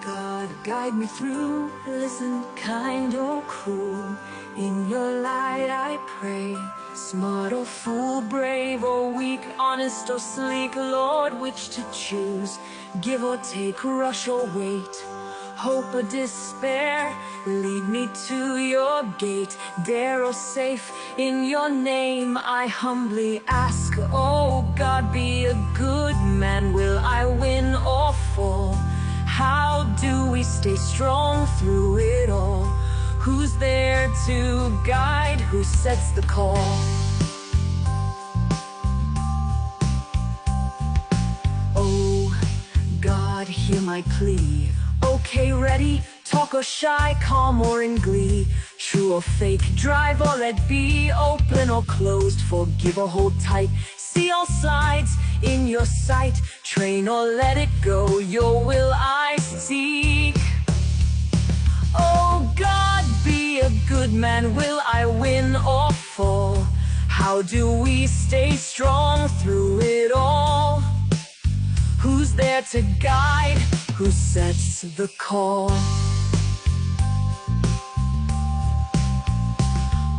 God, guide me through, listen, kind or cruel. In your light I pray, smart or fool, brave or weak, honest or sleek, Lord, which to choose? Give or take, rush or wait, hope or despair, lead me to your gate. Dare or safe, in your name I humbly ask. Oh God, be a good man, will I win or fall? How do we stay strong through it all? Who's there to guide? Who sets the call? Oh God, hear my plea. Okay, ready? Talk or shy, calm or in glee, true or fake, drive or let be, open or closed, forgive or hold tight. See all sides in your sight, train or let it go, your will I seek. Oh God, be a good man, will I win or fall? How do we stay strong through it all? Who's there to guide? Who sets the call?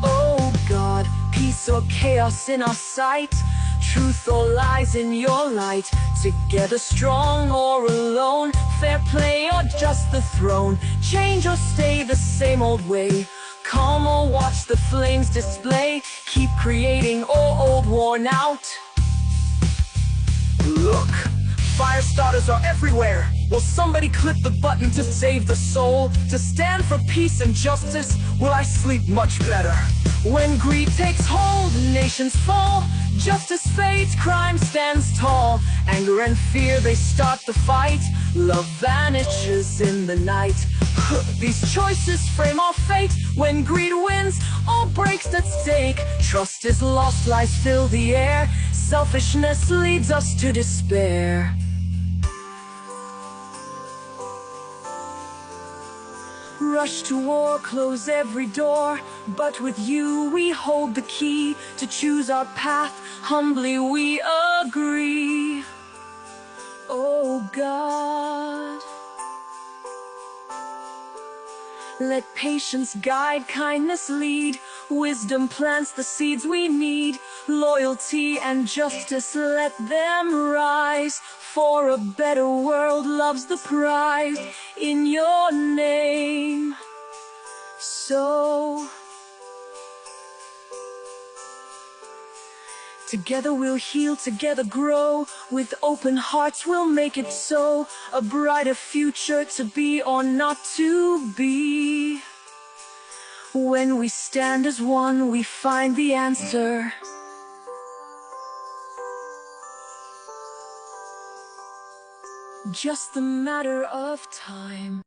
Oh God, peace or chaos in our sight, truth or lies in your light, together strong or alone, fair play or just the throne, change or stay the same old way, calm or watch the flames display, keep creating or old worn out. Look, fire starters are everywhere. Will somebody click the button to save the soul? To stand for peace and justice, will I sleep much better? When greed takes hold, nations fall. Justice fades, crime stands tall. Anger and fear, they start the fight. Love vanishes in the night. These choices frame our fate. When greed wins, all breaks at stake. Trust is lost, lies fill the air. Selfishness leads us to despair. Rush to war, close every door, but with you we hold the key to choose our path. Humbly we agree. Oh God, let patience guide, kindness lead, wisdom plants the seeds we need, loyalty and justice let them rise, for a better world loves the prize in your name. So together we'll heal, together grow, with open hearts we'll make it so, a brighter future to be or not to be. When we stand as one, we find the answer. Just a matter of time.